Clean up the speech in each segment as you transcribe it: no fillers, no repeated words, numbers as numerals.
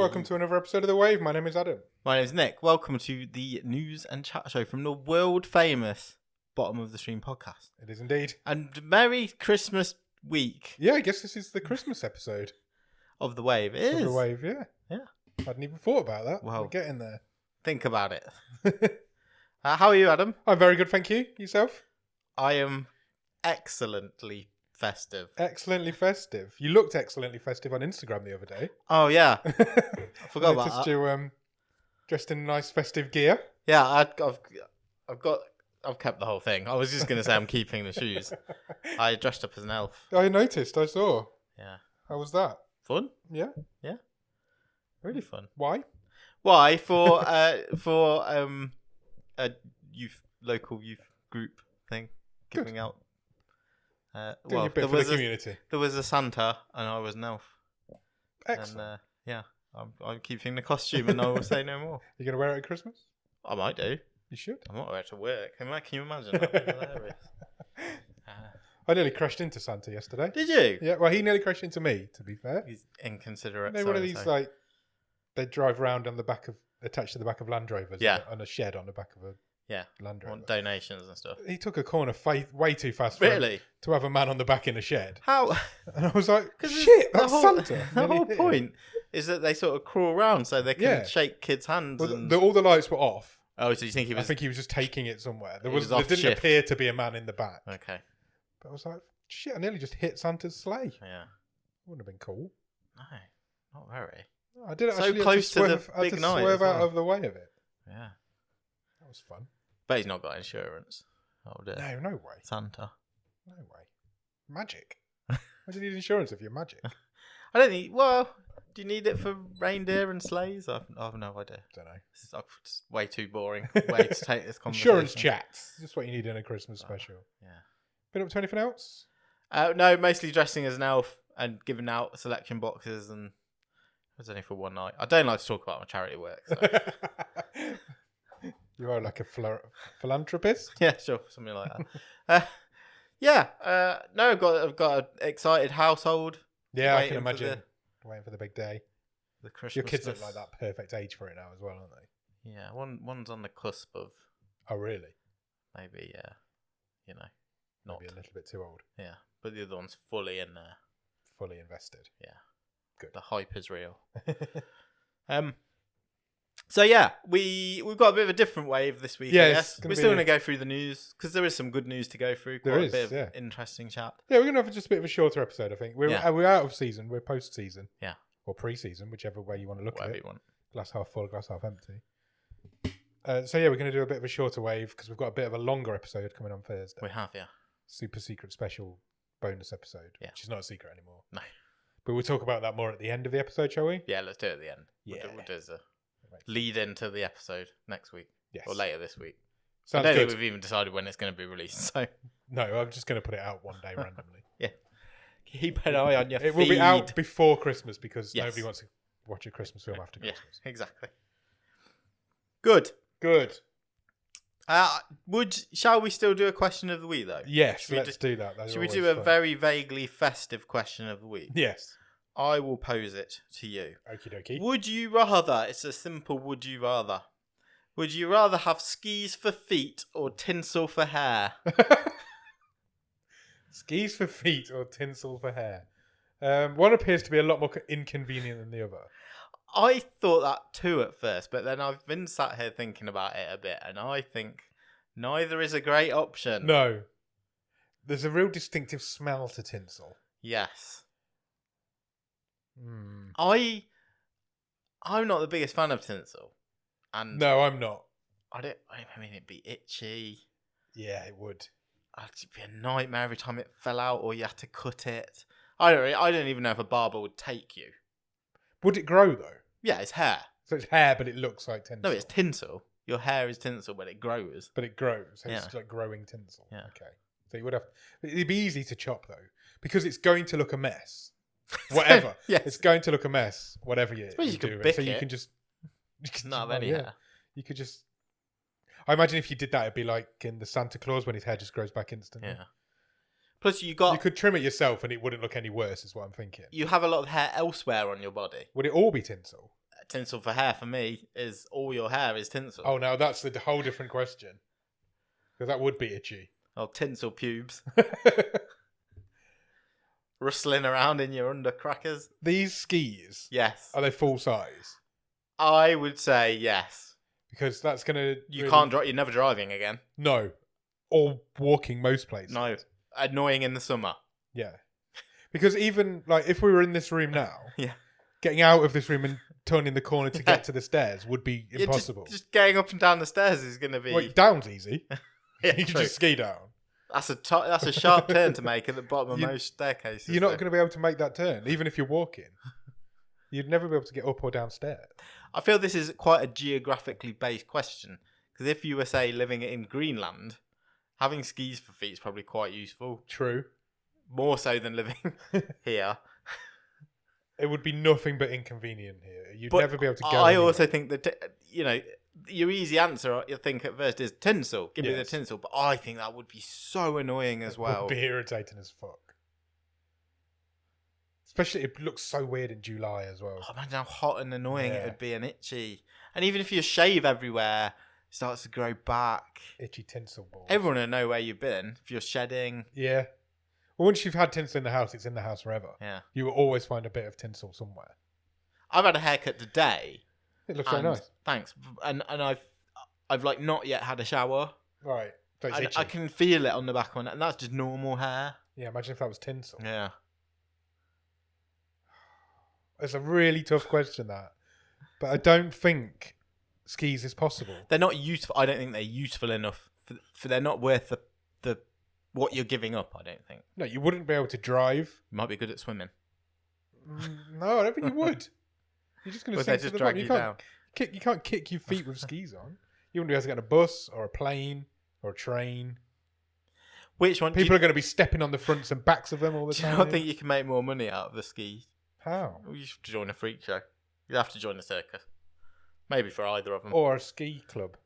welcome to another episode of The Wave. My name is Adam. My name is Nick. Welcome to the news and chat show from the world famous Bottom of the Stream podcast. It is indeed. And Merry Christmas week. Yeah, I guess this is the Christmas episode Of The Wave. It is. of The Wave, yeah. Yeah. I hadn't even thought about that. Well, We're getting there. Think about it. How are you, Adam? I'm very good, thank you. Yourself? I am excellently festive. Excellently festive. You looked excellently festive on Instagram the other day. Oh, yeah. I forgot about noticed that. you dressed in nice festive gear. Yeah, I've kept the whole thing. I was just going to say I'm keeping the shoes. I dressed up as an elf. I noticed, I saw. Yeah. How was that? Fun? Yeah. Yeah. Really fun. Why? Why? For a local youth group thing, giving out. Doing a bit for the community. There was a Santa and I was an elf. Excellent. And I'm keeping the costume and I will say no more. You going to wear it at Christmas? I might do. You should. I'm not wear it to work. Can you imagine? That'd be hilarious. I nearly crashed into Santa yesterday. Did you? Yeah, well, he nearly crashed into me, to be fair. He's inconsiderate. You know, one of these, like, they drive around on the back of, attached to the back of Land Rovers. Yeah. On a shed on the back of a Land Rover. Want donations and stuff. He took a corner way too fast for Really? him to have a man on the back in a shed. How? And I was like, shit, that's Santa. The whole point is that they sort of crawl around so they can shake kids' hands. Well, all the lights were off. Oh, so you think he was... I think he was just taking it somewhere. There was there off didn't shift. appear to be a man in the back. Okay. But I was like, shit, I nearly just hit Santa's sleigh. Yeah. Wouldn't have been cool. No, not very. I did So actually close to the swerve, I had big to night swerve as out well. of the way of it. Yeah. That was fun. But he's not got insurance. Oh, dear. No way. Santa. No way. Magic. Why do you need insurance if you're magic? I don't think... Well, do you need it for reindeer and sleighs? I have no idea. Don't know. This is it's way too boring way to take this conversation. Insurance chats. Just what you need in a Christmas special. Yeah. Been up to anything else? No, mostly dressing as an elf and giving out selection boxes, and it was only for one night. I don't like to talk about my charity work. So. You are like a philanthropist? Yeah, sure, something like that. No, I've got an excited household. Yeah, I can waiting for imagine. Waiting for the big day. The Christmas. Your kids stuff. look like that perfect age for it now as well, aren't they? Yeah, one's on the cusp of Oh, really? maybe, not. Maybe a little bit too old. Yeah, but the other one's fully in there. Fully invested. Yeah, good. The hype is real. So yeah, we've got a bit of a different wave this week. Yeah, I guess we're still going to go through the news because there is some good news to go through. Quite a bit of interesting chat. Yeah, we're going to have just a bit of a shorter episode, I think. We're out of season. We're post-season. Yeah. Or pre-season, whichever way you want to look Whatever at it. you want. Glass half full, glass half empty. So yeah, we're going to do a bit of a shorter wave because we've got a bit of a longer episode coming on Thursday. We have, yeah. Super secret special bonus episode, which is not a secret anymore. No. But we'll talk about that more at the end of the episode, shall we? Yeah, let's do it at the end. Yeah. We'll do as a lead into the episode next week. Yes. Or later this week. Sounds I don't good. think we've even decided when it's going to be released. So No, I'm just going to put it out one day randomly. Yeah. Keep an eye on your feed. It will be out before Christmas because Yes. nobody wants to watch a Christmas film after Christmas. Yeah, exactly. Good. Good. Shall we still do a question of the week though? Yes, let's do that. Those Should are we do always a fun. very vaguely festive question of the week? Yes. I will pose it to you. Okie dokie. Would you rather? It's a simple would you rather. Would you rather have skis for feet or tinsel for hair? Skis for feet or tinsel for hair? One appears to be a lot more inconvenient than the other. I thought that too at first, but then I've been sat here thinking about it a bit, and I think neither is a great option. No. There's a real distinctive smell to tinsel. Yes. Mm. I'm not the biggest fan of tinsel. And No, I'm not. I mean, it'd be itchy. Yeah, it would. It'd be a nightmare every time it fell out or you had to cut it. I don't even know if a barber would take you. Would it grow though? Yeah, it's hair. So it's hair, but it looks like tinsel. No, it's tinsel. Your hair is tinsel, but it grows. But it grows. So Yeah. it's like growing tinsel. Yeah. Okay. So you would have. It'd be easy to chop though, because it's going to look a mess. Whatever. Yes. It's going to look a mess. Whatever you suppose you do could with it. So bick you it. can just. Not have any yeah. hair. You could just. I imagine if you did that, it'd be like in the Santa Claus when his hair just grows back instantly. Yeah. Plus, you could trim it yourself and it wouldn't look any worse, is what I'm thinking. You have a lot of hair elsewhere on your body. Would it all be tinsel? Tinsel for hair for me is all your hair is tinsel. Oh, now that's a whole different question. Because that would be itchy. Oh, tinsel pubes. Rustling around in your undercrackers. These skis, Yes. are they full size? I would say yes. Because that's going to... You can't drive. You're never driving again. No. Or walking most places. No. Annoying in the summer. Yeah. Because even, like, if we were in this room now, Yeah. getting out of this room and turning the corner to get to the stairs would be impossible. Just getting up and down the stairs is going to be... Wait, down's easy. Yeah, You can true. just ski down. That's a sharp turn to make at the bottom of most staircases. You're not going to be able to make that turn, even if you're walking. You'd never be able to get up or downstairs. I feel this is quite a geographically based question. Because if you were, say, living in Greenland, having skis for feet is probably quite useful. True. More so than living here. It would be nothing but inconvenient here. You'd But never be able to go I anywhere. also think that, your easy answer, you think at first, is tinsel. Give me the Yes. tinsel. But I think that would be so annoying as well. It would be irritating as fuck. Especially, it looks so weird in July as well. Oh, imagine how hot and annoying it Yeah. would be and itchy. And even if you shave everywhere, it starts to grow back. Itchy tinsel balls. Everyone will know where you've been. If you're shedding. Yeah. Well, once you've had tinsel in the house, it's in the house forever. Yeah. You will always find a bit of tinsel somewhere. I've had a haircut today. It looks very nice. Thanks. And I've like not yet had a shower. Right. So it's And itchy. I can feel it on the back of my neck. And that's just normal hair. Yeah, imagine if that was tinsel. Yeah. It's a really tough question, that. But I don't think skis is possible. They're not useful. I don't think they're useful enough. For they're not worth the what you're giving up, I don't think. No, you wouldn't be able to drive. You might be good at swimming. No, I don't think you would. You're just going to Would they sink to just the drag bottom. you can't down? You can't kick your feet with skis on. You wouldn't be able to get on a bus or a plane or a train. Which one? People are going to be stepping on the fronts and backs of them all the Do you time. not think you can make more money out of the skis? How? Well, you should join a freak show. You have to join a circus. Maybe for either of them. Or a ski club.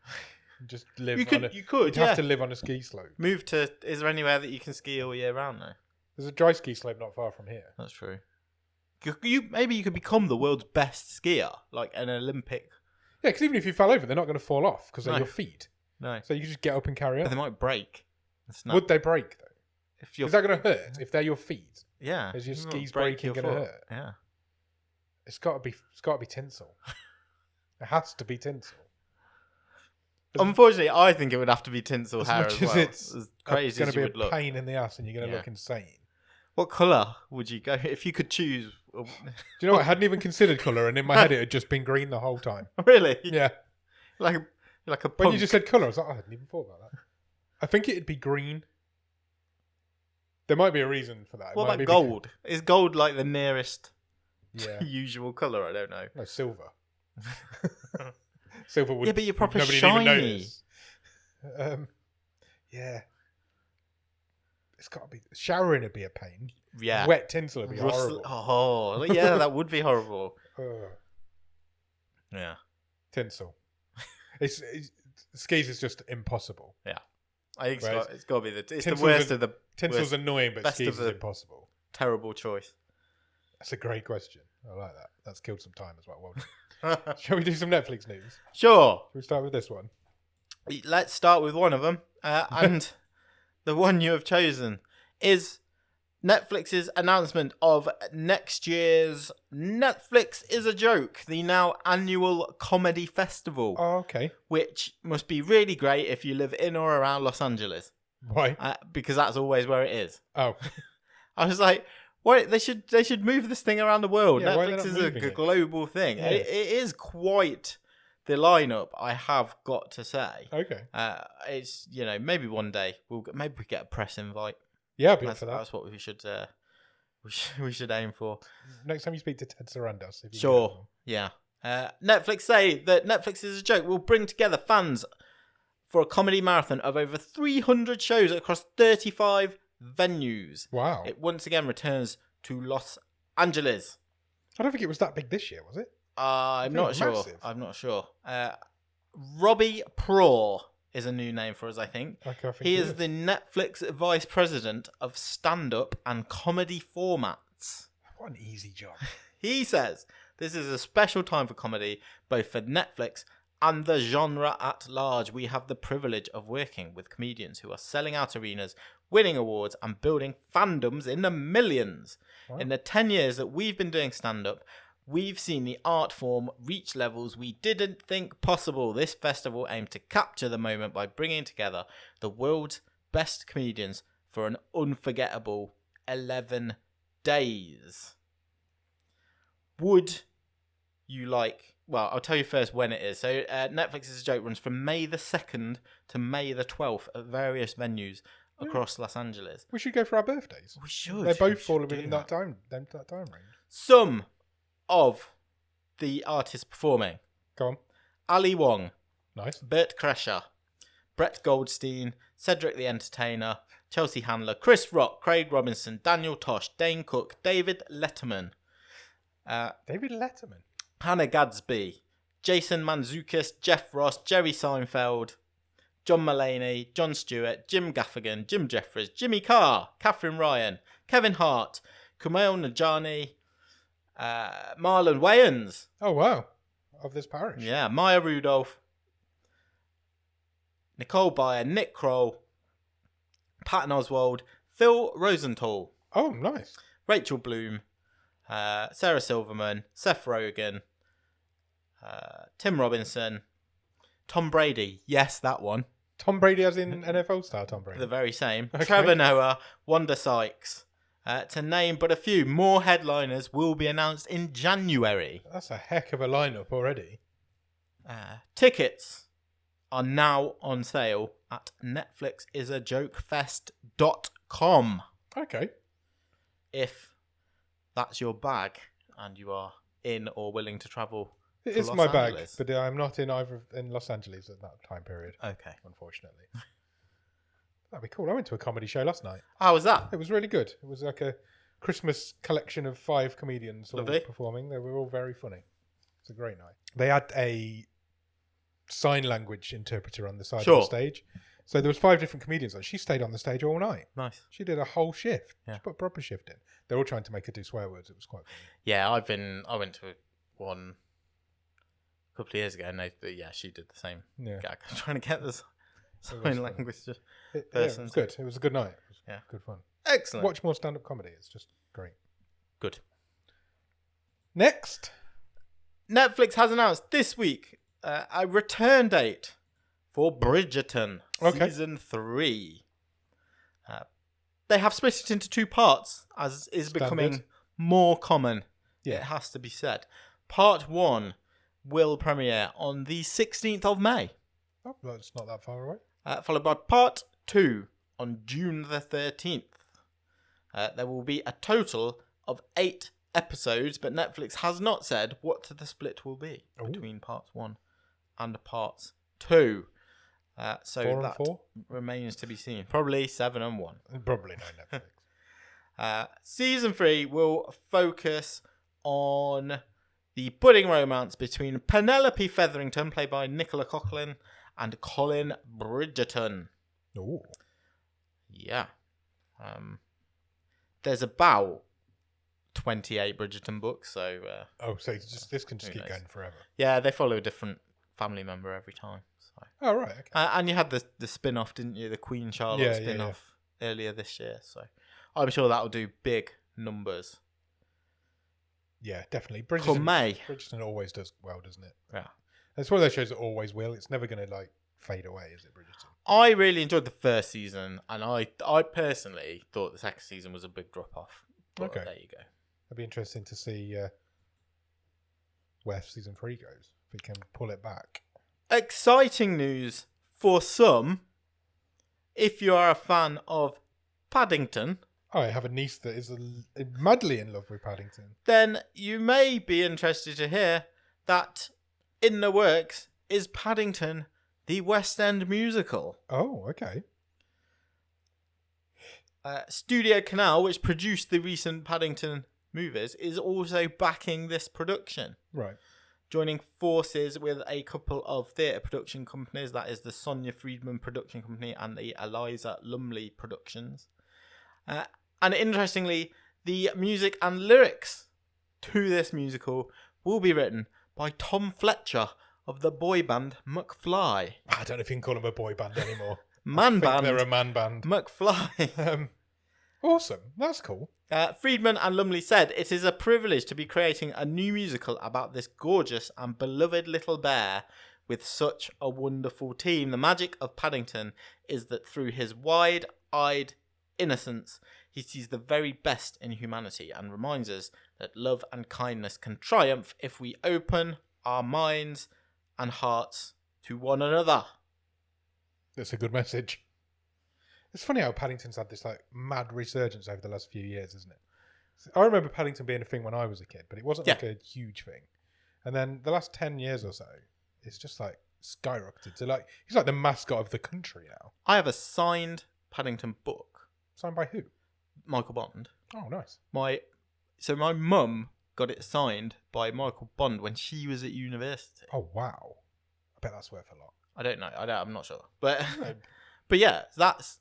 Just live You on could, a... you could, You'd yeah. have to live on a ski slope. Move to. Is there anywhere that you can ski all year round though? There's a dry ski slope not far from here. That's true. Maybe you could become the world's best skier, like an Olympic. Yeah, because even if you fell over, they're not going to fall off because they're No. your feet. No, So you can just get up and carry but they on. might break. Snap. Would they break, though? If you're, Is that going to hurt if they're your feet? yeah, is your you might skis break breaking your gonna foot. hurt? Yeah. It's got to be tinsel. It has to be tinsel. Unfortunately, I think it would have to be tinsel As hair much as as well. it's As crazy going as to you be would a look. pain in the ass and you're going to Yeah. look insane. What colour would you go if you could choose? Do you know what? I hadn't even considered colour, and in my head it had just been green the whole time. Really? Yeah. Like a punk. When you just said colour, I was like, I hadn't even thought about that. I think it'd be green. There might be a reason for that. It What might about be gold? Is gold like the nearest Yeah. usual colour? I don't know. No, silver. Silver would. Yeah, but you're proper nobody shiny. Even notice. Yeah. It's got to be. Showering would be a pain. Yeah. Wet tinsel would be Rustle- horrible. Oh, yeah, that would be horrible. Ugh. Yeah. Tinsel. It's skis is just impossible. I think Whereas it's got to be it's the tinsel's worst a- of the Tinsel's worst, annoying, but best skis of is the- impossible. terrible choice. That's a great question. I like that. That's killed some time as well. Well done. Shall we do some Netflix news? Sure. Shall we start with this one? Let's start with one of them. And the one you have chosen is Netflix's announcement of next year's Netflix is a Joke, the now annual comedy festival, Oh, okay. which must be really great if you live in or around Los Angeles, Why? because that's always where it is. Oh, I was like, what? They should move this thing around the world. Yeah, why are they Netflix not is moving a it? global thing. Yeah. It is quite the lineup, I have got to say. okay. It's maybe one day maybe we get a press invite. Yeah, I'll be up for that. That's what we should aim for. Next time you speak to Ted Sarandos. If you Sure. Yeah. Netflix say that Netflix is a Joke will bring together fans for a comedy marathon of over 300 shows across 35 venues. Wow. It once again returns to Los Angeles. I don't think it was that big this year, was it? I'm think not it's sure. massive. I'm not sure. Robbie Praw is a new name for us, I think. Okay, I think He it is the Netflix vice president of stand-up and comedy formats. What an easy job. He says This is a special time for comedy, both for Netflix and the genre at large. We have the privilege of working with comedians who are selling out arenas, winning awards, and building fandoms in the millions. Wow. In the 10 years that we've been doing stand-up, we've seen the art form reach levels we didn't think possible. This festival aimed to capture the moment by bringing together the world's best comedians for an unforgettable 11 days. Would you like... Well, I'll tell you first when it is. So Netflix is a Joke runs from May the 2nd to May the 12th at various venues across Los Angeles. We should go for our birthdays. We should. They're both We falling should within do that time range. Some of the artists performing: Go on. Ali Wong, Nice. Bert Kreischer, Brett Goldstein, Cedric the Entertainer, Chelsea Handler, Chris Rock, Craig Robinson, Daniel Tosh, Dane Cook, David Letterman, David Letterman. Hannah Gadsby, Jason Mantzoukas, Jeff Ross, Jerry Seinfeld, John Mulaney, Jon Stewart, Jim Gaffigan, Jim Jeffries, Jimmy Carr, Catherine Ryan, Kevin Hart, Kumail Nanjiani, Marlon Wayans. Oh, wow. Of this parish. Yeah, Maya Rudolph, Nicole Byer, Nick Kroll, Patton Oswalt, Phil Rosenthal, Oh, nice. Rachel Bloom, Sarah Silverman, Seth Rogen, Tim Robinson, Tom Brady. Yes, that one. Tom Brady as in NFL star Tom Brady. The very same. Okay. Trevor Noah, Wanda Sykes. To name but a few, more headliners will be announced in January. That's a heck of a lineup already. Tickets are now on sale at netflixisajokefest.com. Okay. If that's your bag and you are in or willing to travel It to is Los my bag, Angeles. but I'm not in either in Los Angeles at that time period, Okay. unfortunately. That'd be cool. I went to a comedy show last night. How was that? It was really good. It was like a Christmas collection of 5 comedians all Lovely. performing. They were all very funny. It's a great night. They had a sign language interpreter on the side of the stage. So there was 5 different comedians and she stayed on the stage all night. Nice. She did a whole shift. Yeah. She put a proper shift in. They're all trying to make her do swear words. It was quite funny. Yeah, I went to one a couple of years ago and she did the same Yeah. gag. I'm trying to get this It was sign fun. language. It person. was good. It was a good night. It was Yeah. good fun. Excellent. Watch more stand-up comedy. It's just great. Good. Next. Netflix has announced this week a return date for Bridgerton season 3. They have split it into 2 parts, as is becoming Standard. more common. Yeah. It has to be said. Part 1 will premiere on the 16th of May, Oh, well, it's not that far away. followed by Part 2 on June the 13th. There will be a total of 8 episodes, but Netflix has not said what the split will be between Parts 1 and Parts 2. So 4 and that 4? remains to be seen. Probably 7 and 1. Probably no Netflix. Season 3 will focus on the budding romance between Penelope Featherington, played by Nicola Coughlan, and Colin Bridgerton. Ooh. Yeah. There's about 28 Bridgerton books, so... So this can just Who keep knows? going forever. yeah, they follow a different family member every time. So. Oh, right. Okay. And you had the spin-off, didn't you? The Queen Charlotte Yeah, spin-off earlier this year. So I'm sure that'll do big numbers. Yeah, definitely. Come May. Bridgerton always does well, doesn't it? Yeah. It's one of those shows that always will. It's never going to fade away, is it, Bridgerton? I really enjoyed the first season, and I personally thought the second season was a big drop-off. But Okay. there you go. It'd be interesting to see where season 3 goes. If we can pull it back. Exciting news for some. If you are a fan of Paddington, I have a niece that is madly in love with Paddington. then you may be interested to hear that in the works is Paddington, the West End musical. Oh, okay. Studio Canal, which produced the recent Paddington movies, is also backing this production, Right. joining forces with a couple of theatre production companies, that is the Sonia Friedman Production Company and the Eliza Lumley Productions. And interestingly, the music and lyrics to this musical will be written by Tom Fletcher of the boy band McFly. I don't know if you can call them a boy band anymore. Man band. They're a man band. McFly. Awesome. That's cool. Friedman and Lumley said, "It is a privilege to be creating a new musical about this gorgeous and beloved little bear with such a wonderful team. The magic of Paddington is that through his wide-eyed innocence, he sees the very best in humanity and reminds us that love and kindness can triumph if we open our minds and hearts to one another." That's a good message. It's funny how Paddington's had this like mad resurgence over the last few years, isn't it? I remember Paddington being a thing when I was a kid, but it wasn't like a huge thing. And then the last 10 years or so, it's just like skyrocketed. So like he's like the mascot of the country now. I have a signed Paddington book. Signed by who? Michael Bond. Oh, nice. My mum got it signed by Michael Bond when she was at university. Oh, wow. I bet that's worth a lot. I don't know. I'm not sure. But but yeah, that's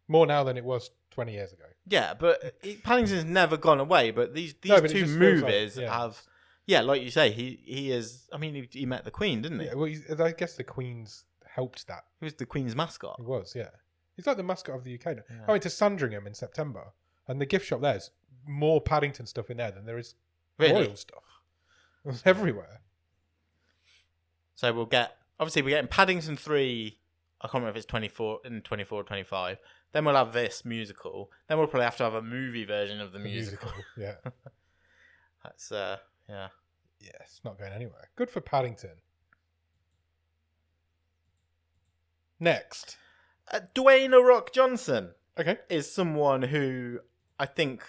more now than it was 20 years ago. Yeah, but Paddington's never gone away. But these two movies have, like you say, he is. I mean, he met the Queen, didn't he? Yeah, well, I guess the Queen's helped that. He was the Queen's mascot. He was, yeah. He's like the mascot of the UK now. Yeah. I went to Sandringham in September, and the gift shop there's more Paddington stuff in there than there is royal stuff. It was everywhere. So we're getting Paddington 3. I can't remember if it's 24 or 25. Then we'll have this musical. Then we'll probably have to have a movie version of the musical. Yeah. That's yeah. Yeah, it's not going anywhere. Good for Paddington. Next. Dwayne "The Rock" Johnson. Okay. Is someone who I think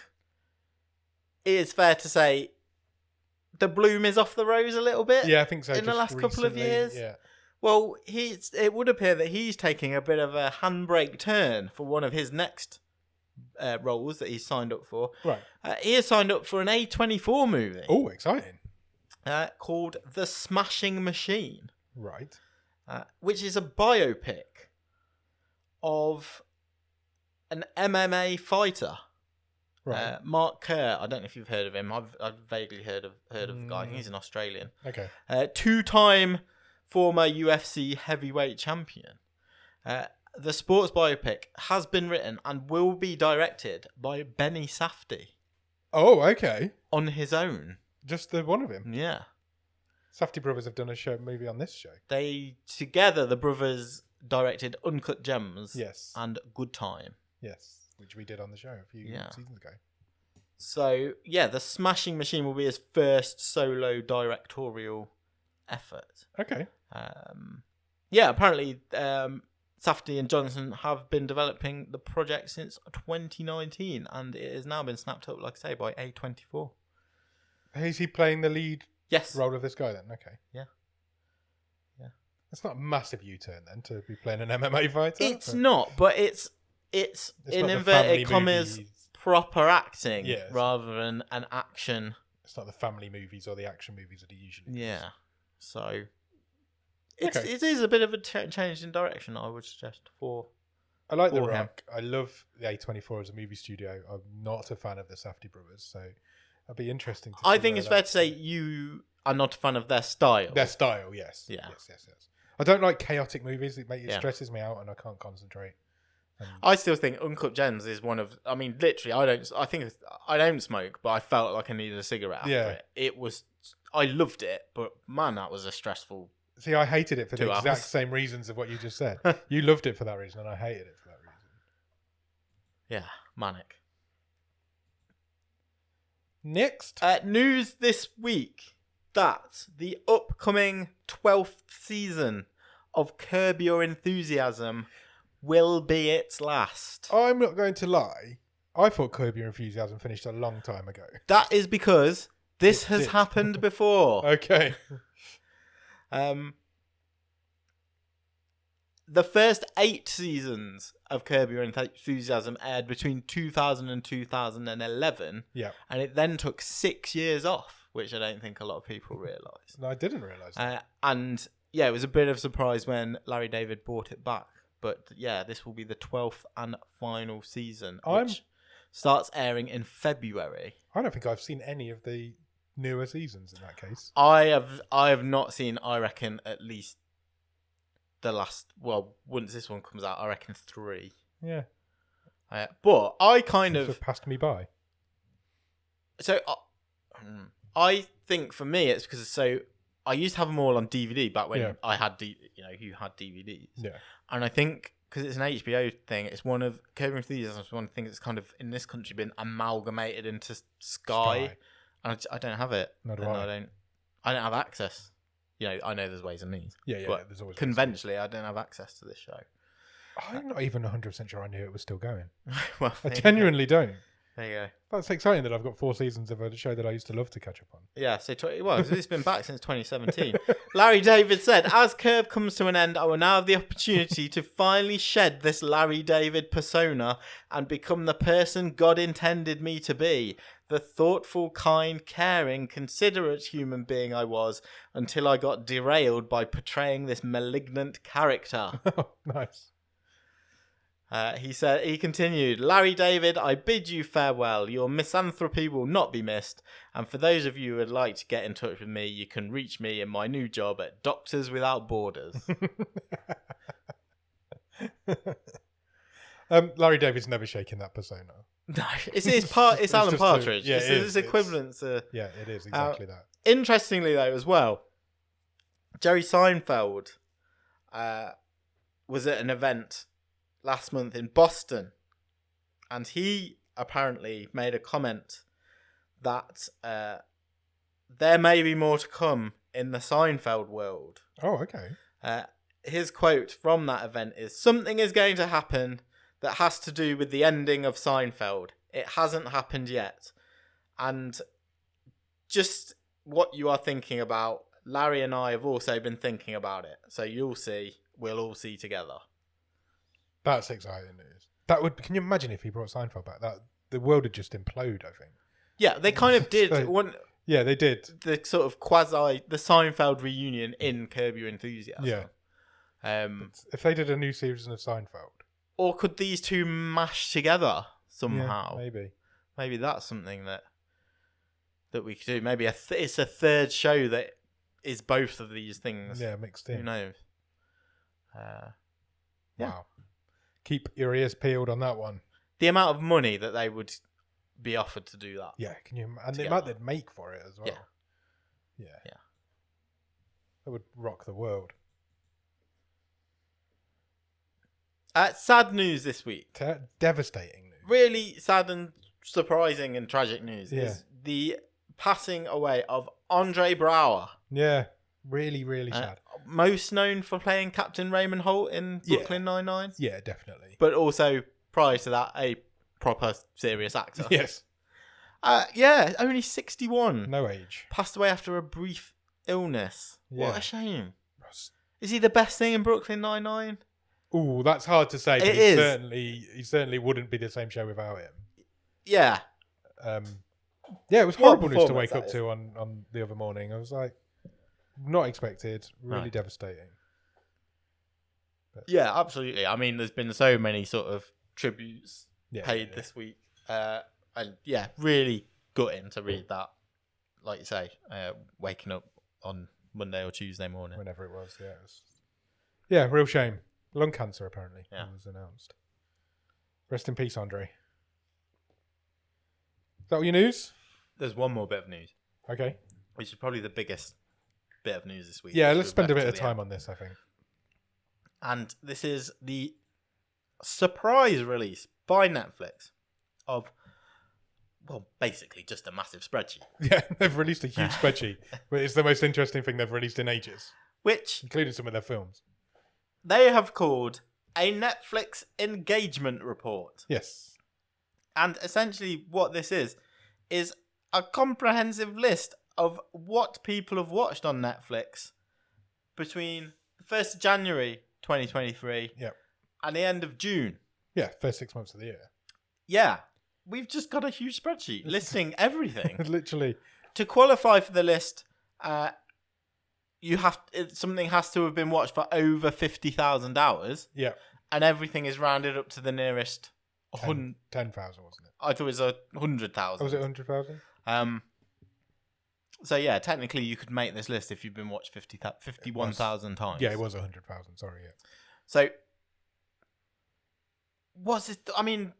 it is fair to say the bloom is off the rose a little bit. Yeah, I think so. In the last couple of years. Yeah. Well, it would appear that he's taking a bit of a handbrake turn for one of his next roles that he's signed up for. Right. He has signed up for an A24 movie. Oh, exciting. Called The Smashing Machine. Right. Which is a biopic of an MMA fighter. Right. Mark Kerr. I don't know if you've heard of him. I've vaguely heard of the guy. I think he's an Australian. Okay. 2-time former UFC heavyweight champion. The sports biopic has been written and will be directed by Benny Safdie. Oh, okay. On his own. Just the one of him? Yeah. Safdie brothers have done a movie on this show. Together, the brothers directed Uncut Gems. Yes. And Good Time. Yes, which we did on the show a few seasons ago. So, yeah, The Smashing Machine will be his first solo directorial effort. Okay. Apparently, Safdie and Johnson have been developing the project since 2019, and it has now been snapped up, like I say, by A24. Is he playing the lead Yes. role of this guy then? Okay. Yeah. That's not a massive U-turn then to be playing an MMA fighter. It's not, but it's in inverted commas movies. Proper acting Yes. rather than an action. It's not the family movies or the action movies that he usually does. Yeah. So Okay. it is a bit of a change in direction, I would suggest, for I like The for him. Rock. I love the A24 as a movie studio. I'm not a fan of the Safdie brothers, so it'll be interesting to see. I think where it's fair that- to say you are not a fan of their style. Their style, yes. Yeah. Yes. I don't like chaotic movies. It Yeah. stresses me out and I can't concentrate. I still think Uncut Gems is one of. I mean, literally, I don't smoke, but I felt like I needed a cigarette after it. It was. I loved it, but man, that was a stressful. See, I hated it for the 2 exact hours. same reasons of what you just said. You loved it for that reason, and I hated it for that reason. Yeah, manic. Next. News this week that the upcoming 12th season of Curb Your Enthusiasm will be its last. I'm not going to lie. I thought Curb Your Enthusiasm finished a long time ago. That is because this It has did. happened before. Okay. The first 8 seasons of Curb Your Enthusiasm aired between 2000 and 2011. Yeah. And it then took 6 years off, which I don't think a lot of people realise. No, I didn't realise that. And yeah, it was a bit of a surprise when Larry David brought it back. But yeah, this will be the 12th and final season, which starts airing in February. I don't think I've seen any of the newer seasons in that case. I have not seen, I reckon, at least the last, well, once this one comes out, I reckon 3. Yeah. But I kind Sort of passed me by. So I think for me it's because I used to have them all on DVD back when I had you had DVDs. Yeah. And I think because it's an HBO thing, it's one of Curb Your Enthusiasm is one of the things that's kind of in this country been amalgamated into Sky. And I don't have it. Nor do I don't have access. I know there's ways and means. Yeah, but there's always conventionally I don't have access to this show. I'm not even 100% sure I knew it was still going. Well, I genuinely don't. There you go. That's exciting that I've got 4 seasons of a show that I used to love to catch up on. Yeah, so it's been back since 2017. Larry David said, "As Curb comes to an end, I will now have the opportunity to finally shed this Larry David persona and become the person God intended me to be. The thoughtful, kind, caring, considerate human being I was until I got derailed by portraying this malignant character." Oh, nice. He continued, "Larry David, I bid you farewell. Your misanthropy will not be missed. And for those of you who would like to get in touch with me, you can reach me in my new job at Doctors Without Borders." Larry David's never shaken that persona. No, it's Alan Partridge. Yeah, it's equivalent to... Yeah, it is exactly that. Interestingly, though, as well, Jerry Seinfeld was at an event last month in Boston, and he apparently made a comment that there may be more to come in the Seinfeld world. Oh, okay. His quote from that event is, "Something is going to happen that has to do with the ending of Seinfeld. It hasn't happened yet. And just what you are thinking about, Larry and I have also been thinking about it. So you'll see, we'll all see together." That's exciting news. Can you imagine if he brought Seinfeld back? The world would just implode, I think. Yeah, they kind of did. Yeah, they did. The sort of the Seinfeld reunion in Curb Your Enthusiasm. Yeah. If they did a new season of Seinfeld. Or could these two mash together somehow? Yeah, Maybe that's something that we could do. Maybe it's a third show that is both of these things. Yeah, mixed in. Who knows? Wow. Keep your ears peeled on that one. The amount of money that they would be offered to do that. Yeah, and the amount they'd make for it as well. Yeah. That would rock the world. Sad news this week. Devastating news. Really sad and surprising and tragic news is the passing away of Andre Braugher. Yeah, really, really sad. Most known for playing Captain Raymond Holt in Brooklyn Nine-Nine. Yeah, definitely. But also, prior to that, a proper serious actor. Yes. Only 61. No age. Passed away after a brief illness. Yeah. What a shame. Is he the best thing in Brooklyn Nine-Nine? Ooh, that's hard to say. It is. Is. He certainly wouldn't be the same show without him. Yeah. It was horrible news to wake up to on the other morning. I was like, not expected. Really devastating. But, yeah, absolutely. I mean, there's been so many sort of tributes paid this week. And really gutting to read that. Like you say, waking up on Monday or Tuesday morning. Whenever it was, yeah. Real shame. Lung cancer, apparently, was announced. Rest in peace, Andre. Is that all your news? There's one more bit of news. Okay. Which is probably the biggest bit of news this week. Yeah, let's spend a bit of time on this, I think. And this is the surprise release by Netflix of, well, basically just a massive spreadsheet. Yeah, they've released a huge spreadsheet. But it's the most interesting thing they've released in ages. Which, including some of their films, they have called a Netflix engagement report. Yes. And essentially what this is a comprehensive list of what people have watched on Netflix between the 1st of January 2023 and the end of June. Yeah, first 6 months of the year. Yeah. We've just got a huge spreadsheet listing everything. Literally. To qualify for the list, something has to have been watched for over 50,000 hours. Yeah. And everything is rounded up to the nearest 10,000, wasn't it? I thought it was 100,000. Was it 100,000? So yeah, technically you could make this list if you've been watched 51,000 times. Yeah, it was 100,000. Sorry, yeah. So, what's this? I mean,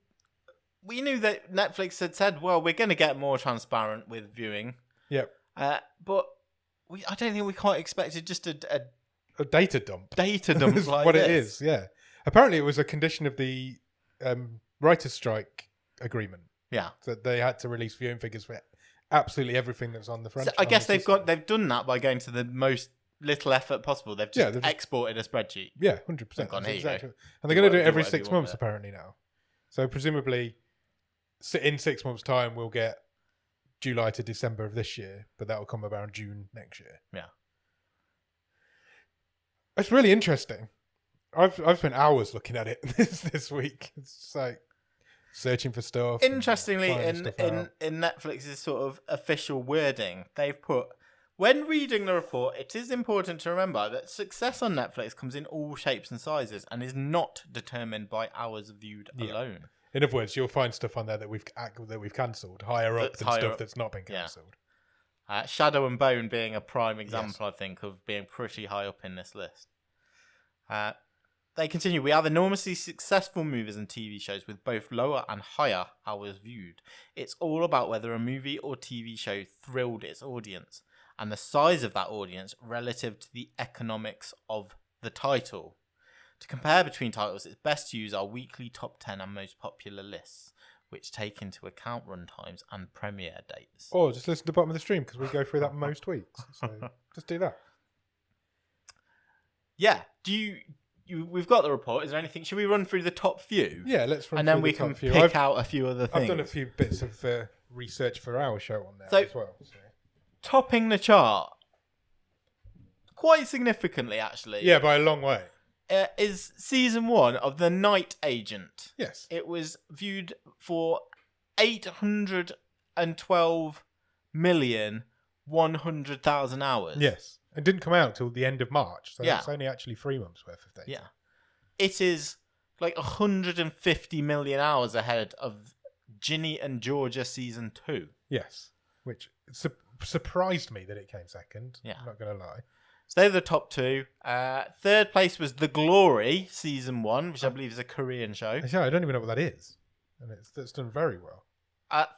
we knew that Netflix had said, "Well, we're going to get more transparent with viewing." Yep. But I don't think we quite expected just a data dump. Data dump That's like what this. it is. Yeah. Apparently, it was a condition of the writers' strike agreement. Yeah. That they had to release viewing figures for absolutely everything that's on the franchise. So I guess they've done that by going to the most little effort possible. They've just exported a spreadsheet. Yeah, 100%. Exactly. And they're going to do it every 6 months apparently now. So presumably, in 6 months' time, we'll get July to December of this year, but that will come around June next year. Yeah. It's really interesting. I've spent hours looking at it this week. It's just like searching for stuff. Interestingly, in Netflix's sort of official wording, they've put, when reading the report, it is important to remember that success on Netflix comes in all shapes and sizes and is not determined by hours viewed alone. In other words, you'll find stuff on there that we've cancelled higher up than stuff that's not been cancelled. Yeah. Shadow and Bone being a prime example, I think, of being pretty high up in this list. They continue. We have enormously successful movies and TV shows with both lower and higher hours viewed. It's all about whether a movie or TV show thrilled its audience and the size of that audience relative to the economics of the title. To compare between titles, it's best to use our weekly top 10 and most popular lists, which take into account runtimes and premiere dates. Or just listen to the bottom of the stream because we go through that most weeks. So just do that. Yeah. We've got the report. Is there anything? Should we run through the top few? Yeah, let's run and through then we the can top few. pick out a few other things. I've done a few bits of research for our show on there as well. So. Topping the chart quite significantly, actually. Yeah, by a long way. Is season 1 of The Night Agent. Yes. It was viewed for 812,100,000 hours. Yes. It didn't come out till the end of March, so it's only actually 3 months worth of data. Yeah. It is like 150 million hours ahead of Ginny and Georgia season 2. Yes. Which surprised me that it came second. Yeah. I'm not going to lie. So they're the top 2. Third place was The Glory season 1, which I believe is a Korean show. Yeah, I don't even know what that is. And it's done very well.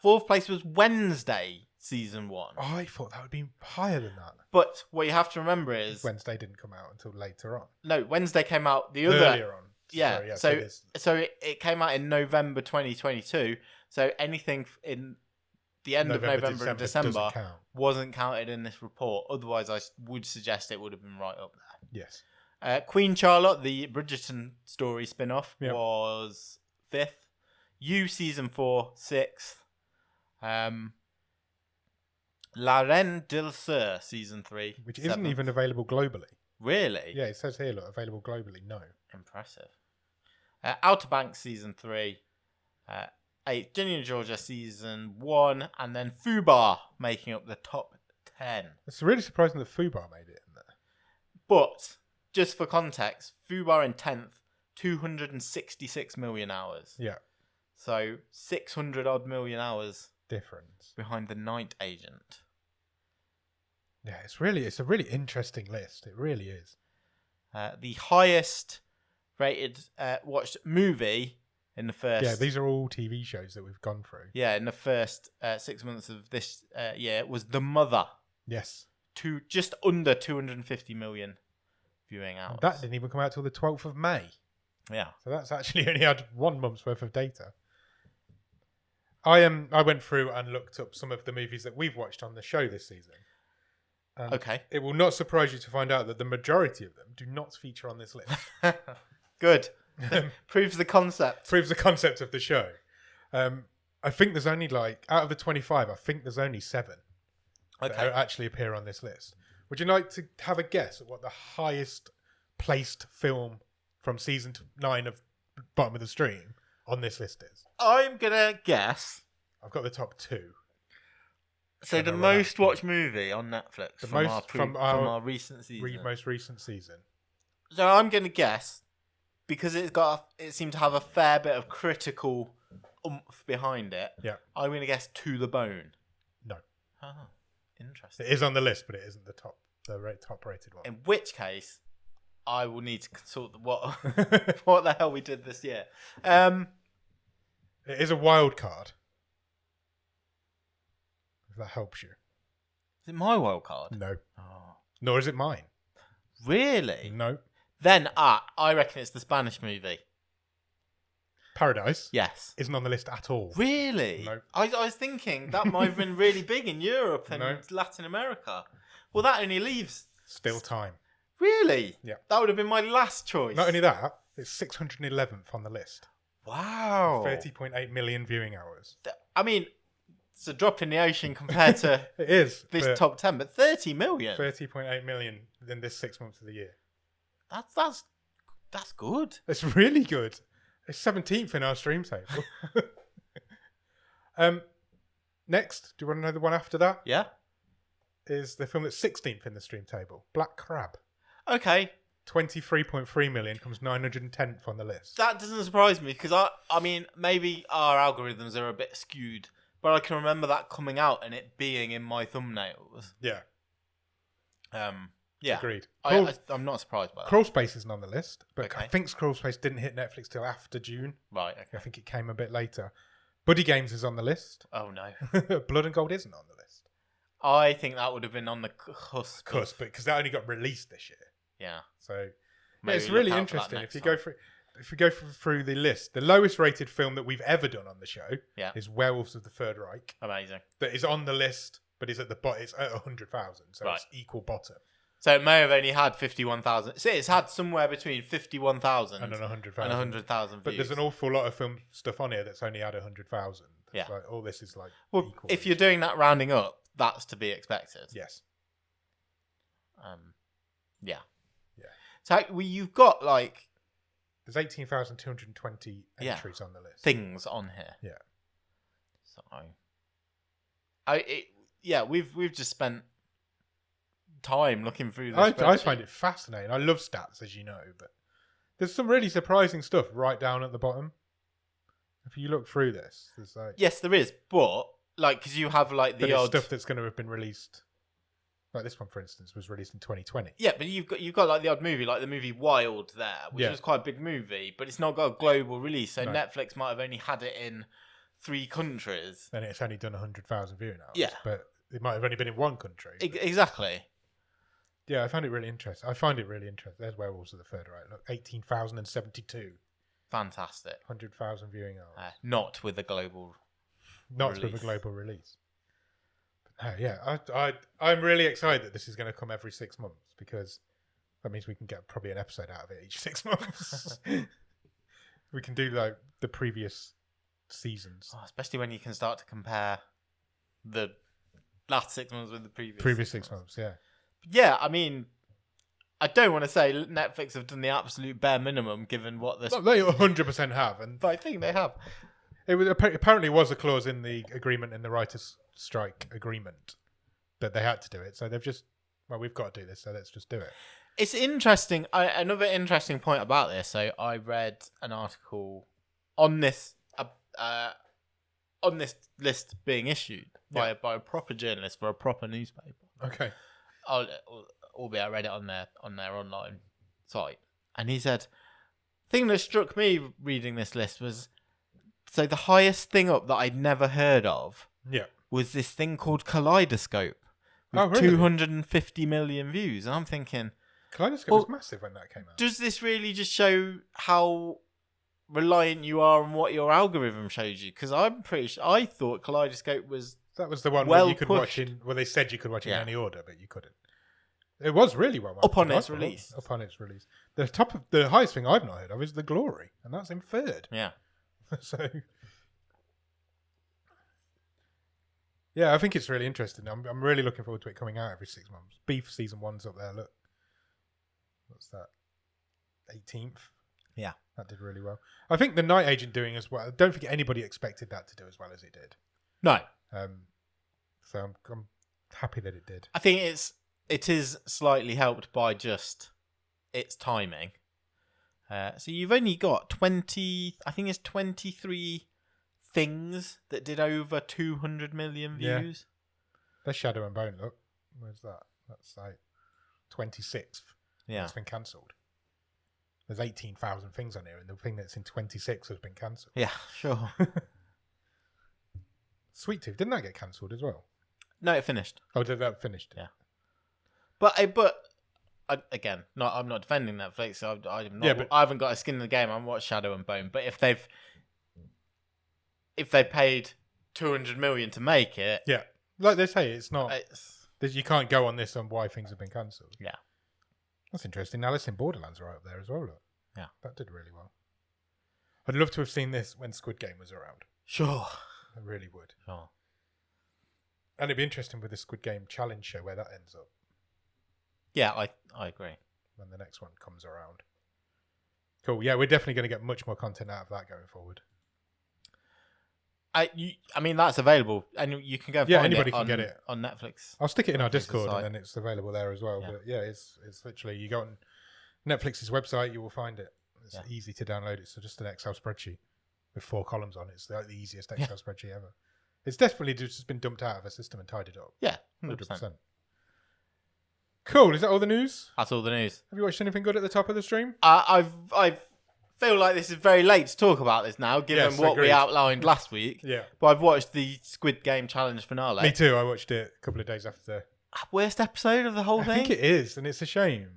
Fourth place was Wednesday season 1. Oh, I thought that would be higher than that. But what you have to remember is Wednesday didn't come out until later on. No, Wednesday came out earlier on. Yeah. Sorry, so it came out in November 2022. So anything in the end of November and December wasn't counted in this report. Otherwise, I would suggest it would have been right up there. Yes. Queen Charlotte, the Bridgerton story spin-off, was 5th. You season 4, 6th. La Reine d'Ilseur season 3, which 7th. Isn't even available globally. Really? Yeah, it says here, look, available globally. No. Impressive. Outer Banks season 3, 8th. Ginny and Georgia season 1, and then Fubar making up the top 10. It's really surprising that Fubar made it in there. But just for context, Fubar in 10th, 266 million hours. Yeah. So 600 odd million hours difference behind The Night Agent. Yeah, it's a really interesting list. It really is. The highest rated watched movie in the first... Yeah, these are all TV shows that we've gone through. Yeah, in the first 6 months of this year was The Mother. Yes. Just under 250 million viewing hours. That didn't even come out till the 12th of May. Yeah. So that's actually only had 1 month's worth of data. I went through and looked up some of the movies that we've watched on the show this season. And okay. It will not surprise you to find out that the majority of them do not feature on this list. Good. Proves the concept. Proves the concept of the show. I think there's only out of the 25, I think there's only 7 that actually appear on this list. Would you like to have a guess at what the highest placed film from season 9 of Bottom of the Stream on this list is? I'm going to guess. I've got the top 2. So the most watched movie on Netflix from our recent season. Most recent season. So I'm going to guess, because it seemed to have a fair bit of critical oomph behind it. Yeah. I'm going to guess To the Bone. No. Oh, Interesting. It is on the list, but it isn't the top rated one. In which case, I will need to consult what the hell we did this year. It is a wild card. If that helps you. Is it my wild card? No. Oh. Nor is it mine. Really? No. Then, I reckon it's the Spanish movie. Paradise? Yes. Isn't on the list at all. Really? No. I was thinking that might have been really big in Europe and Latin America. Well, that only leaves... Still time. Really? Yeah. That would have been my last choice. Not only that, it's 611th on the list. Wow. 30.8 million viewing hours. I mean, it's a drop in the ocean compared to It is. this top 10, but 30 million. 30.8 million in this 6 months of the year. That's good. It's really good. It's 17th in our stream table. Next, do you want to know the one after that? Yeah. Is the film that's 16th in the stream table. Black Crab. Okay. 23.3 million comes 910th on the list. That doesn't surprise me because I mean, maybe our algorithms are a bit skewed, but I can remember that coming out and it being in my thumbnails. Yeah. Yeah. Agreed. I'm not surprised by that. Crawl Space isn't on the list, but Okay. I think Crawl Space didn't hit Netflix till after June. Right, okay. I think it came a bit later. Buddy Games is on the list. Oh, no. Blood and Gold isn't on the list. I think that would have been on the cusp. But because that only got released this year. Yeah. So Maybe it's look really out for that interesting. next If we go through the list, the lowest rated film that we've ever done on the show is Werewolves of the Third Reich. Amazing. That is on the list, but is at the bottom. It's at 100,000, so it's equal bottom. So it may have only had 51,000. See, it's had somewhere between 51,000 and 100,000. And 100,000 views. But there's an awful lot of film stuff on here that's only had 100,000. Yeah. Like, all this is like well, equal. if you're doing that rounding up, that's to be expected. Yes. Yeah. Yeah. So you've got like there's 18,220 entries on the list. Things on here. Yeah. So we've just spent time looking through this. I find it fascinating. I love stats, as you know, but there's some really surprising stuff right down at the bottom. If you look through this, there's like yes, there is, but like because you have like the odd stuff that's going to have been released. Like this one, for instance, was released in 2020. Yeah, but you've got like the odd movie, like the movie Wild there, which was quite a big movie, but it's not got a global release. So Netflix might have only had it in 3 countries. And it's only done 100,000 viewing hours. Yeah, but it might have only been in 1 country. Exactly. Yeah, I find it really interesting. There's Werewolves of the Third Reich. Look, 18,072. Fantastic. 100,000 viewing hours. Not with a global release. But, yeah, I'm really excited that this is going to come every 6 months because that means we can get probably an episode out of it each 6 months. We can do like the previous seasons. Especially when you can start to compare the last 6 months with the previous 6 months. Yeah. Yeah, I mean, I don't want to say Netflix have done the absolute bare minimum given what this... They 100% have. But I think they have. It was, apparently was a clause in the agreement, in the writers' strike agreement, that they had to do it. So they've just, we've got to do this, so let's just do it. It's interesting. Another interesting point about this. So I read an article on this list being issued by a proper journalist for a proper newspaper. Okay. Albeit I read it on their online site, and he said, "Thing that struck me reading this list was, so the highest thing up that I'd never heard of, was this thing called Kaleidoscope, with 250 million views." And I'm thinking, Kaleidoscope was massive when that came out. Does this really just show how reliant you are on what your algorithm shows you? Because I'm pretty sure I thought Kaleidoscope was. That was the one where you could watch in. Well, they said you could watch in any order, but you couldn't. It was really well up on its release. The highest thing I've not heard of is The Glory, and that's in 3rd. Yeah. So, yeah, I think it's really interesting. I'm really looking forward to it coming out every 6 months. Beef season 1's up there. Look, what's that? 18th. Yeah, that did really well. I think The Night Agent doing as well. Don't forget anybody expected that to do as well as it did. No. So I'm happy that it did. I think it is slightly helped by just its timing. So you've only got 23 things that did over 200 million views. There's Shadow and Bone, look. Where's that? That's like 26th. Yeah. It's been cancelled. There's 18,000 things on here, and the thing that's in 26 has been cancelled. Yeah, sure. Sweet Tooth, didn't that get cancelled as well? No, it finished. Oh, did that finished? Yeah. Again, I'm not defending Netflix. So I haven't got a skin in the game. I'm watching Shadow and Bone. But if they paid 200 million to make it, yeah, like they say, it's not. You can't go on this on why things have been cancelled. Yeah, that's interesting. Alice in Borderlands are right up there as well. Look. Yeah, that did really well. I'd love to have seen this when Squid Game was around. Sure, I really would. Sure. And it'd be interesting with the Squid Game challenge show where that ends up. Yeah, I agree. When the next one comes around. Cool. Yeah, we're definitely going to get much more content out of that going forward. I mean, that's available, and you can go and find anybody can get it on Netflix. I'll stick it in our Discord, and then it's available there as well. Yeah. But yeah, it's literally, you go on Netflix's website, you will find it. It's easy to download. It's just an Excel spreadsheet with 4 columns on it. It's like the easiest Excel spreadsheet ever. It's definitely just been dumped out of a system and tidied up. Yeah, 100%. Cool. Is that all the news? That's all the news. Have you watched anything good at the top of the stream? I feel like this is very late to talk about this now, given what we outlined last week. Yeah. But I've watched the Squid Game challenge finale. Me too. I watched it a couple of days after. Worst episode of the whole thing? I think it is, and it's a shame.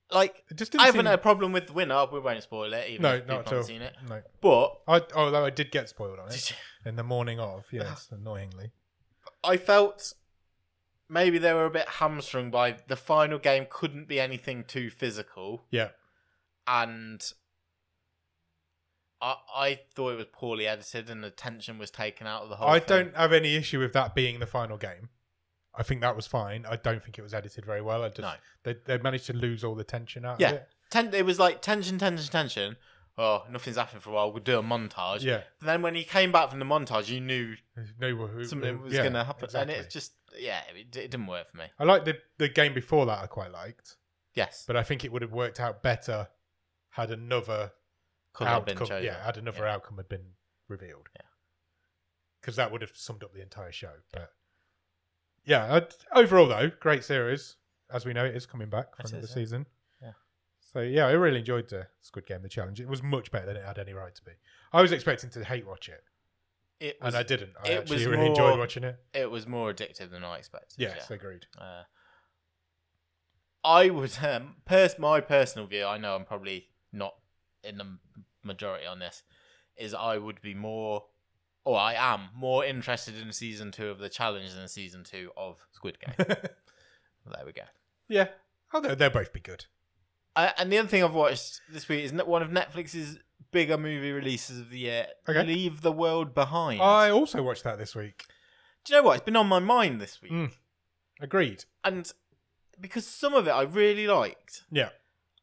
Like, I haven't had a problem with the winner. We won't spoil it, even if people haven't seen it. No. But although I did get spoiled on it in the morning of, yes, annoyingly. I felt maybe they were a bit hamstrung by the final game couldn't be anything too physical. Yeah. And I thought it was poorly edited and the tension was taken out of the whole thing. I don't have any issue with that being the final game. I think that was fine. I don't think it was edited very well. They managed to lose all the tension out of it. It was like tension. Oh, nothing's happened for a while. We'll do a montage. Yeah. But then when he came back from the montage, you knew something was going to happen. Exactly. And it's just, it didn't work for me. I liked the game before that. I quite liked. Yes. But I think it would have worked out better had another outcome had been revealed. Yeah. Because that would have summed up the entire show. But yeah, overall though, great series. As we know, it is coming back for another season. Yeah. So yeah, I really enjoyed the Squid Game, the challenge. It was much better than it had any right to be. I was expecting to hate watch it. And I didn't. I actually really enjoyed watching it. It was more addictive than I expected. Yes, agreed. I would, my personal view, I know I'm probably not in the majority on this, is I would be more, or I am more interested in season 2 of the challenge than season 2 of Squid Game. There we go. Yeah, they'll both be good. And the other thing I've watched this week is one of Netflix's bigger movie releases of the year, Leave the World Behind. I also watched that this week. Do you know what? It's been on my mind this week. Agreed. And because some of it I really liked. Yeah.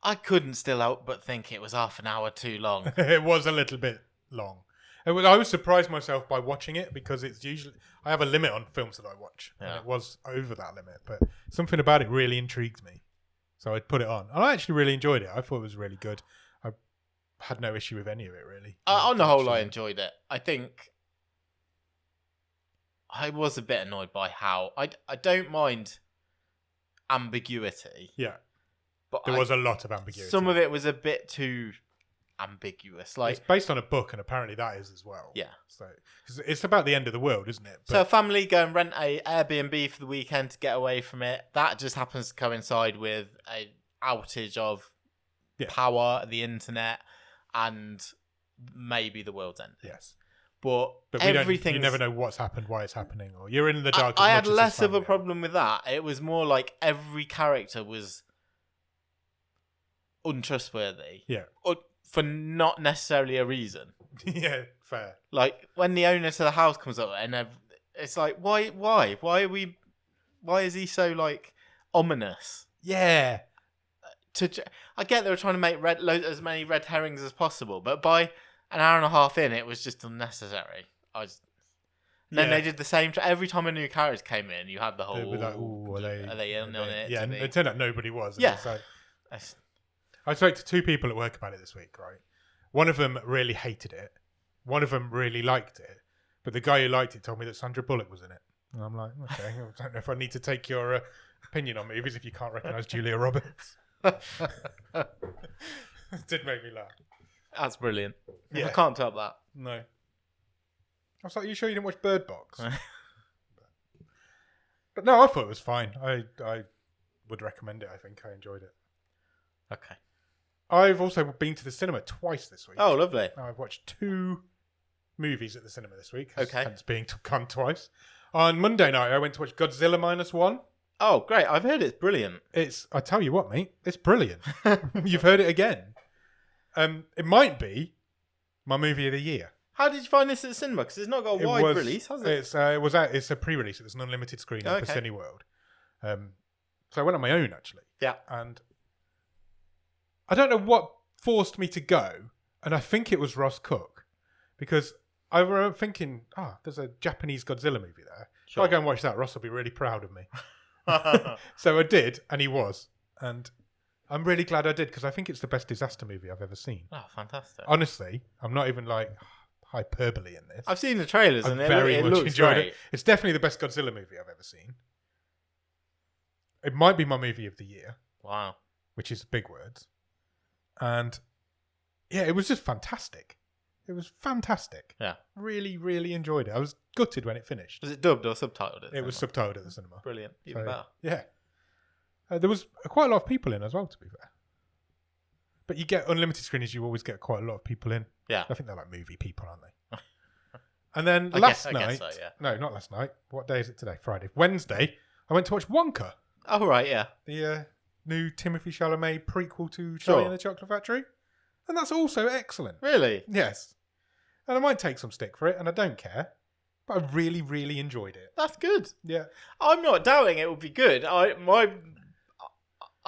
I couldn't still help but think it was half an hour too long. It was a little bit long. I was surprised myself by watching it because it's usually... I have a limit on films that I watch. Yeah. And it was over that limit. But something about it really intrigued me. So I'd put it on. And I actually really enjoyed it. I thought it was really good. I had no issue with any of it, really. On the whole, I enjoyed it. I think I was a bit annoyed by how... I don't mind ambiguity. Yeah. But there was a lot of ambiguity. Some of it was a bit too ambiguous. Like, it's based on a book, and apparently that is as well. Yeah. So it's about the end of the world, isn't it? So a family go and rent a Airbnb for the weekend to get away from it. That just happens to coincide with an outage of power, the internet, and maybe the world's end. Yes. But you never know what's happened, why it's happening, or you're in the dark. I had less of a problem with that. It was more like every character was untrustworthy. Yeah. For not necessarily a reason. Yeah, fair. Like when the owner to the house comes up and it's like, why is he so like ominous? Yeah. I get they were trying to make as many red herrings as possible, but by an hour and a half in, it was just unnecessary. Then they did the same. Every time a new character came in, you had the whole. Are they in on it? Yeah, and it turned out nobody was. Yeah. So, I spoke to 2 people at work about it this week, right? One of them really hated it. One of them really liked it. But the guy who liked it told me that Sandra Bullock was in it. And I'm like, okay, I don't know if I need to take your opinion on movies if you can't recognise Julia Roberts. It did make me laugh. That's brilliant. Yeah. I can't top that. No. I was like, you sure you didn't watch Bird Box? But no, I thought it was fine. I would recommend it, I think. I enjoyed it. Okay. I've also been to the cinema twice this week. Oh, lovely. I've watched 2 movies at the cinema this week. Okay. Hence being gone twice. On Monday night, I went to watch Godzilla -1. Oh, great. I've heard it's brilliant. I tell you what, mate, it's brilliant. You've heard it again. It might be my movie of the year. How did you find this at the cinema? Because it's not got a wide release, has it? It's a pre-release. It was an unlimited screening for Cineworld. So I went on my own, actually. Yeah. And I don't know what forced me to go, and I think it was Ross Cook, because I remember thinking, there's a Japanese Godzilla movie there. Sure. If I go and watch that, Ross will be really proud of me. So I did, and he was. And I'm really glad I did, because I think it's the best disaster movie I've ever seen. Oh, fantastic. Honestly, I'm not even like hyperbole in this. I've seen the trailers, and it much looks enjoyed great. it. It's definitely the best Godzilla movie I've ever seen. It might be my movie of the year. Wow. Which is big words. And yeah, it was just fantastic. It was fantastic. Yeah. Really, really enjoyed it. I was gutted when it finished. Was it dubbed or subtitled? It was subtitled at the cinema. Brilliant. Even better. Yeah. There was quite a lot of people in as well, to be fair. But you get unlimited screenings, you always get quite a lot of people in. Yeah. I think they're like movie people, aren't they? And then I last guess night... so, yeah. No, not last night. What day is it today? Friday. Wednesday, I went to watch Wonka. Oh, right, yeah. The new Timothée Chalamet prequel to Sure. Charlie and the Chocolate Factory. And that's also excellent. Really? Yes. And I might take some stick for it, and I don't care. But I really, really enjoyed it. That's good. Yeah. I'm not doubting it would be good. I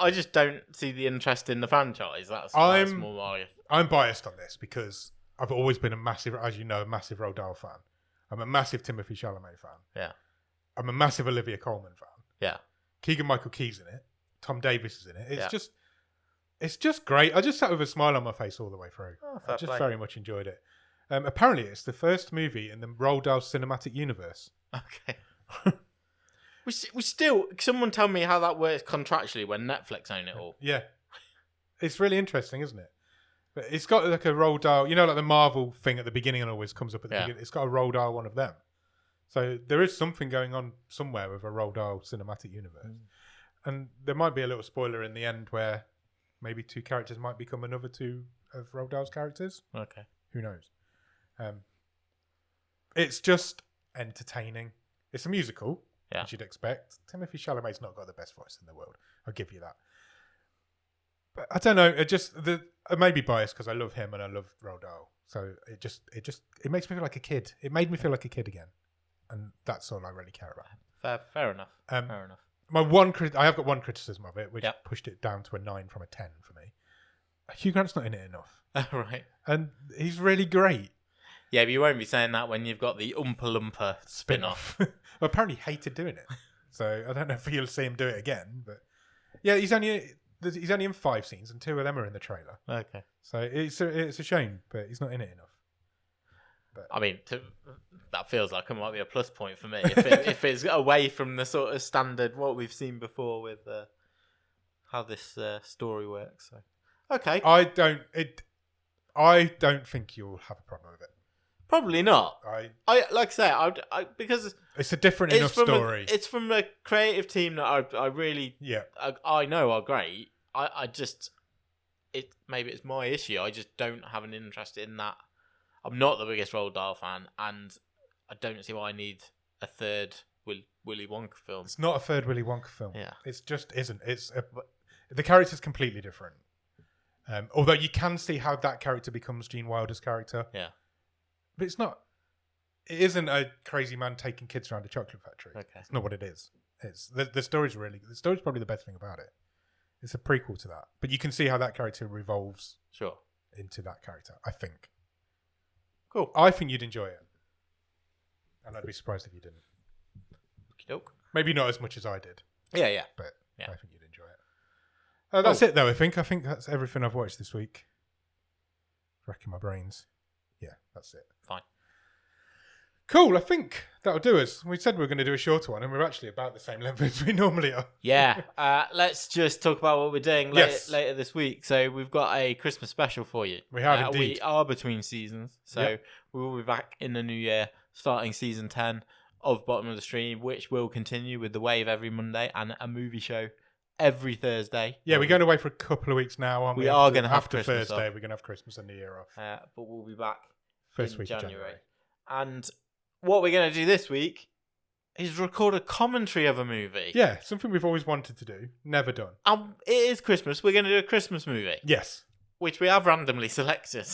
just don't see the interest in the franchise. That's more my... I'm biased on this because I've always been a massive Roald Dahl fan. I'm a massive Timothée Chalamet fan. Yeah. I'm a massive Olivia Colman fan. Yeah. Keegan-Michael Key's in it. Tom Davis is in it. It's just great. I just sat with a smile on my face all the way through. Oh, I just very much enjoyed it. Apparently, it's the first movie in the Roald Dahl cinematic universe. Okay. we still... Someone tell me how that works contractually when Netflix own it all. Yeah. It's really interesting, isn't it? But it's got like a Roald Dahl... You know, like the Marvel thing at the beginning and always comes up at the beginning. It's got a Roald Dahl one of them. So there is something going on somewhere with a Roald Dahl cinematic universe. And there might be a little spoiler in the end where maybe 2 characters might become another 2 of Roald Dahl's characters. Okay. Who knows? It's just entertaining. It's a musical, as you'd expect. Timothée Chalamet's not got the best voice in the world. I'll give you that. But I don't know. I may be biased because I love him and I love Roald Dahl. So it makes me feel like a kid. It made me feel like a kid again, and that's all I really care about. Fair enough. Fair enough. I have got one criticism of it, which pushed it down to a 9 from a 10 for me. Hugh Grant's not in it enough. Right. And he's really great. Yeah, but you won't be saying that when you've got the Oompa Loompa spin-off. Well, apparently he hated doing it. So I don't know if you'll see him do it again. But yeah, he's only in 5 scenes and 2 of them are in the trailer. Okay. So it's a shame, but he's not in it enough. But I mean, that feels like it might be a plus point for me if it's away from the sort of standard what we've seen before with how this story works. So okay, I don't think you'll have a problem with it. Probably not. I like I say, I because it's a different enough story. It's from a creative team that I really I know are great. I just maybe it's my issue. I just don't have an interest in that. I'm not the biggest Roald Dahl fan, and I don't see why I need a third Willy Wonka film. It's not a third Willy Wonka film. Yeah, it just isn't. The character's completely different. Although you can see how that character becomes Gene Wilder's character. Yeah. But it's not. It isn't a crazy man taking kids around a chocolate factory. Okay. It's not what it is. It's the story's the story's probably the best thing about it. It's a prequel to that, but you can see how that character revolves. Sure. Into that character, I think. Cool. I think you'd enjoy it, and I'd be surprised if you didn't. Okey-doke. Maybe not as much as I did. Yeah. But I think you'd enjoy it. That's it, though. I think that's everything I've watched this week. Racking my brains. Yeah, that's it. Fine. Cool. I think that'll do us. We said we were going to do a shorter one, and we're actually about the same length as we normally are. Yeah. Let's just talk about what we're doing later this week. So we've got a Christmas special for you. We have indeed. We are between seasons, so we will be back in the new year, starting season 10 of Bottom of the Stream, which will continue with The Wave every Monday and a movie show every Thursday. Yeah, we're going away for a couple of weeks now, aren't we? We are going to have after Christmas Thursday. off. We're going to have Christmas and New Year off. But we'll be back First in week January. of January. And what we're going to do this week is record a commentary of a movie. Yeah, something we've always wanted to do, never done. It is Christmas. We're going to do a Christmas movie. Yes. Which we have randomly selected.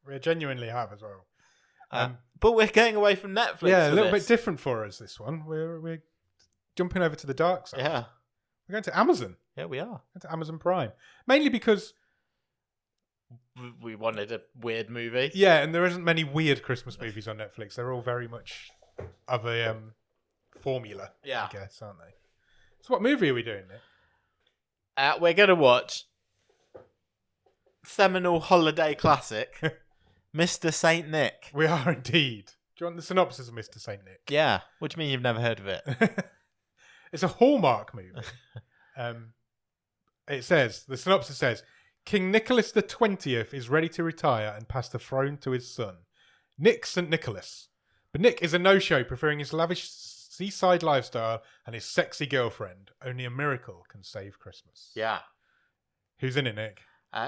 We genuinely have as well. But we're going away from Netflix. Yeah, a little bit different for us, this one. We're jumping over to the dark side. Yeah. We're going to Amazon. Yeah, we are. Going to Amazon Prime. Mainly because... we wanted a weird movie. Yeah, and there isn't many weird Christmas movies on Netflix. They're all very much of a formula, I guess, aren't they? So what movie are we doing, Nick? We're going to watch seminal holiday classic, Mr. Saint Nick. We are indeed. Do you want the synopsis of Mr. Saint Nick? Yeah, which means you've never heard of it. It's a Hallmark movie. The synopsis says, King Nicholas the 20th is ready to retire and pass the throne to his son, Nick St. Nicholas. But Nick is a no-show, preferring his lavish seaside lifestyle and his sexy girlfriend. Only a miracle can save Christmas. Yeah. Who's in it, Nick?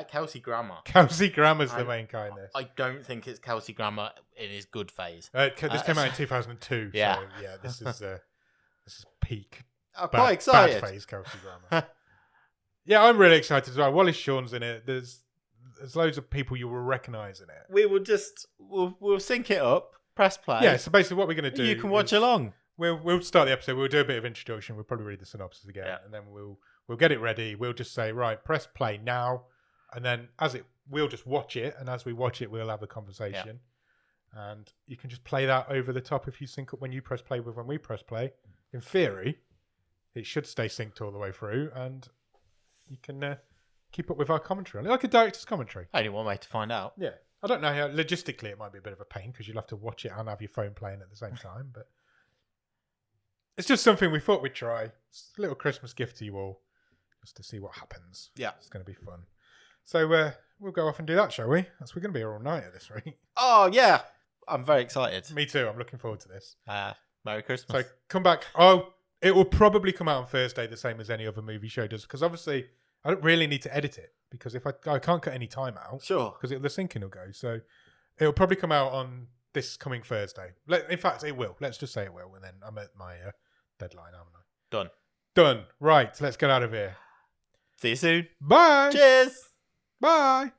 Kelsey Grammer. Kelsey Grammer's the main guy in this. I don't think it's Kelsey Grammer in his good phase. This came out in 2002. Yeah. So, yeah, this is peak. I'm quite excited. Bad phase Kelsey Grammer. Yeah, I'm really excited as well. Wallace Shawn's in it. There's loads of people you will recognise in it. We will we'll sync it up, press play. Yeah, so basically what we're going to do... You can watch along. We'll start the episode. We'll do a bit of introduction. We'll probably read the synopsis again. And then we'll get it ready. We'll just say, right, press play now. And then we'll just watch it. And as we watch it, we'll have a conversation. Yeah. And you can just play that over the top if you sync up when you press play with when we press play. In theory, it should stay synced all the way through. And... you can keep up with our commentary on it, like a director's commentary. Only one way to find out. Yeah. I don't know how, logistically, it might be a bit of a pain because you'll have to watch it and have your phone playing at the same time, but it's just something we thought we'd try. It's a little Christmas gift to you all, just to see what happens. Yeah. It's going to be fun. So we'll go off and do that, shall we? We're going to be here all night at this rate. Oh, yeah. I'm very excited. Me too. I'm looking forward to this. Merry Christmas. So come back. Oh, it will probably come out on Thursday, the same as any other movie show does, because obviously I don't really need to edit it, because if I can't cut any time out, sure, because the syncing will go. So it'll probably come out on this coming Thursday. In fact, it will. Let's just say it will, and then I'm at my deadline, haven't I? Done. Right, let's get out of here. See you soon. Bye. Cheers. Bye.